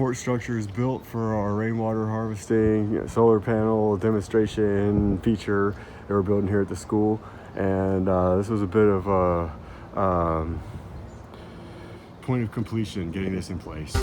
support structure is built for our rainwater harvesting solar panel demonstration feature that we're building here at the school. And this was a bit of a point of completion getting this in place.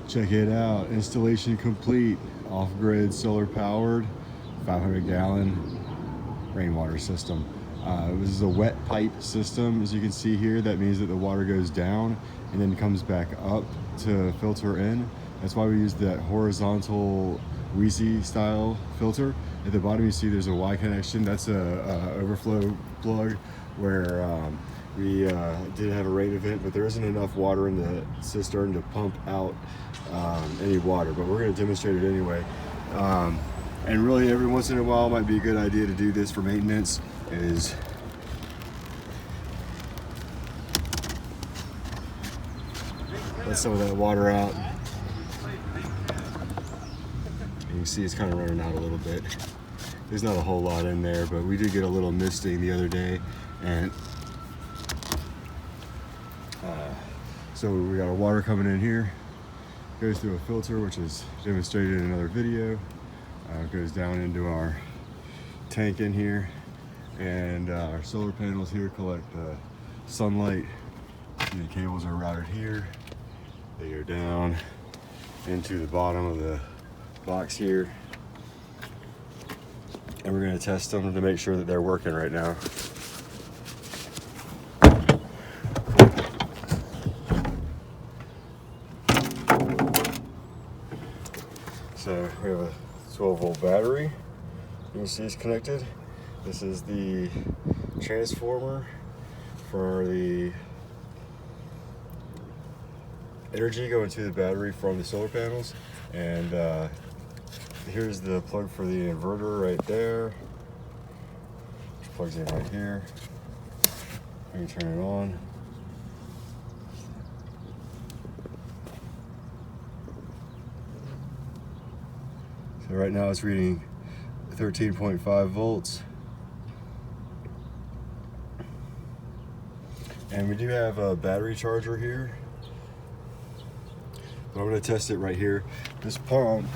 Check it out, installation complete, off-grid solar powered 500-gallon rainwater system. This is a wet pipe system, as you can see here. That means that the water goes down and then comes back up to filter in. That's why we use that horizontal Weezy style filter. At the bottom you see there's a Y connection. That's a overflow plug where we did have a rain event, but there isn't enough water in the cistern to pump out any water, but we're going to demonstrate it anyway. And really every once in a while might be a good idea to do this for maintenance, is let some of that water out. You can see it's kind of running out a little bit. There's not a whole lot in there, but we did get a little misting the other day, and so we got our water coming in here, goes through a filter, which is demonstrated in another video, goes down into our tank in here, and our solar panels here collect sunlight. And the cables are routed here. They go down into the bottom of the box here, and we're going to test them to make sure that they're working right now. So we have a 12-volt battery. You can see it's connected. This is the transformer for the energy going to the battery from the solar panels. And here's the plug for the inverter right there, which plugs in right here. You can turn it on. So right now it's reading 13.5 volts. And we do have a battery charger here, but I'm going to test it right here. This pump,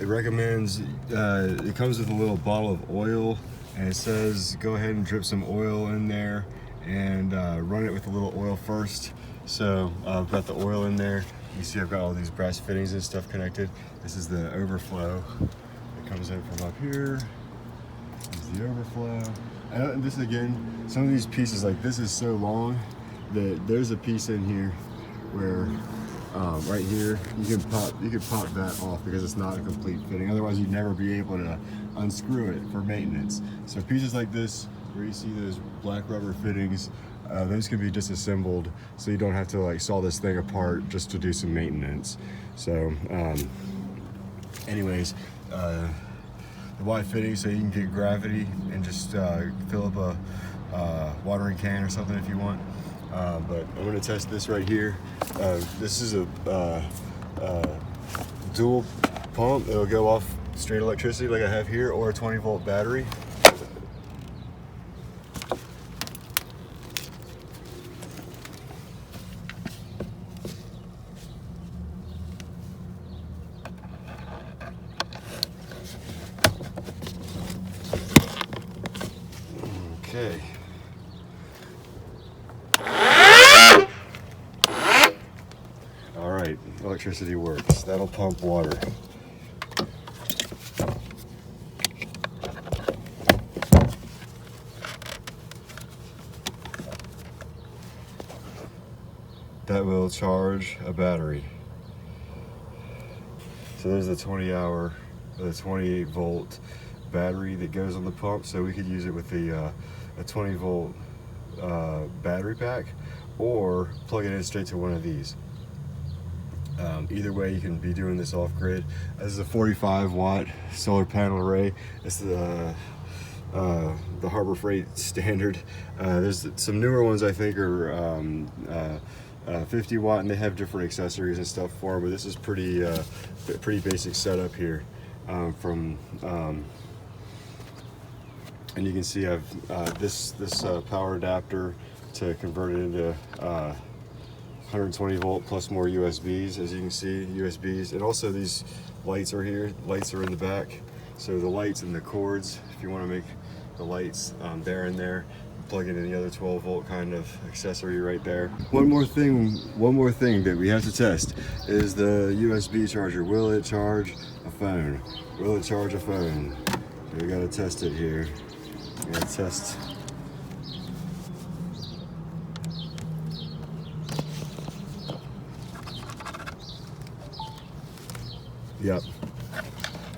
it recommends, it comes with a little bottle of oil, and it says go ahead and drip some oil in there and run it with a little oil first. So I've got the oil in there. You see I've got all these brass fittings and stuff connected. This is the overflow that comes in from up here. This is the overflow. And this again, some of these pieces, like this is so long that there's a piece in here where right here you can pop that off because it's not a complete fitting. Otherwise you'd never be able to unscrew it for maintenance. So pieces like this where you see those black rubber fittings, those can be disassembled, so you don't have to like saw this thing apart just to do some maintenance. So anyways, the Y fitting, so you can get gravity and just fill up a watering can or something if you want. But I'm going to test this right here. This is a dual pump. It'll go off straight electricity like I have here, or a 20-volt battery. Okay. electricity works. That'll pump water. That will charge a battery. So there's a 28 volt battery that goes on the pump, so we could use it with a 20 volt battery pack, or plug it in straight to one of these. Either way, you can be doing this off grid. This is a 45 watt solar panel array. It's the Harbor Freight standard. There's some newer ones I think are 50 watt, and they have different accessories and stuff for them, but this is pretty basic setup here. And you can see I've this power adapter to convert it into 120 volt plus more USBs. As you can see, USBs, and also these lights are here. Lights are in the back, so the lights and the cords, if you want to make the lights there and there, plug in any other 12 volt kind of accessory right there. One more thing that we have to test is the USB charger. Will it charge a phone? Will it charge a phone? We gotta test it here. We gotta test. Yep,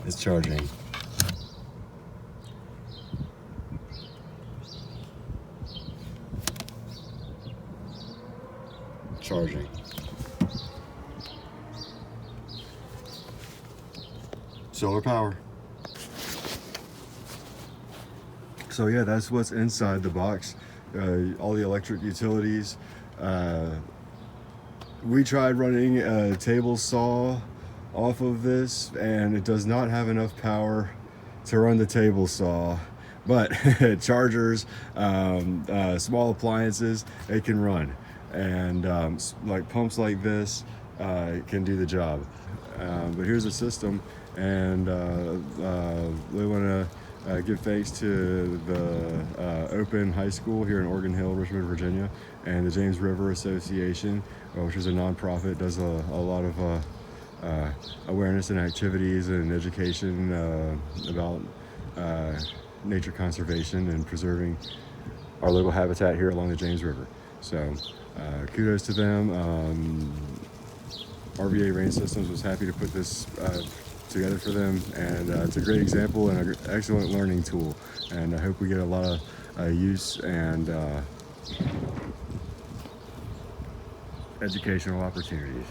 it's charging. Charging. Solar power. So yeah, that's what's inside the box. All the electric utilities. We tried running a table saw off of this, and it does not have enough power to run the table saw, but chargers, small appliances, it can run. And like pumps like this can do the job. But here's the system, and we want to give thanks to the Open High School here in Organ Hill, Richmond, Virginia, and the James River Association, which is a nonprofit, does a lot of awareness and activities and education about nature conservation and preserving our local habitat here along the James River. So kudos to them. RVA Rain Systems was happy to put this together for them, and it's a great example and an excellent learning tool, and I hope we get a lot of use and educational opportunities.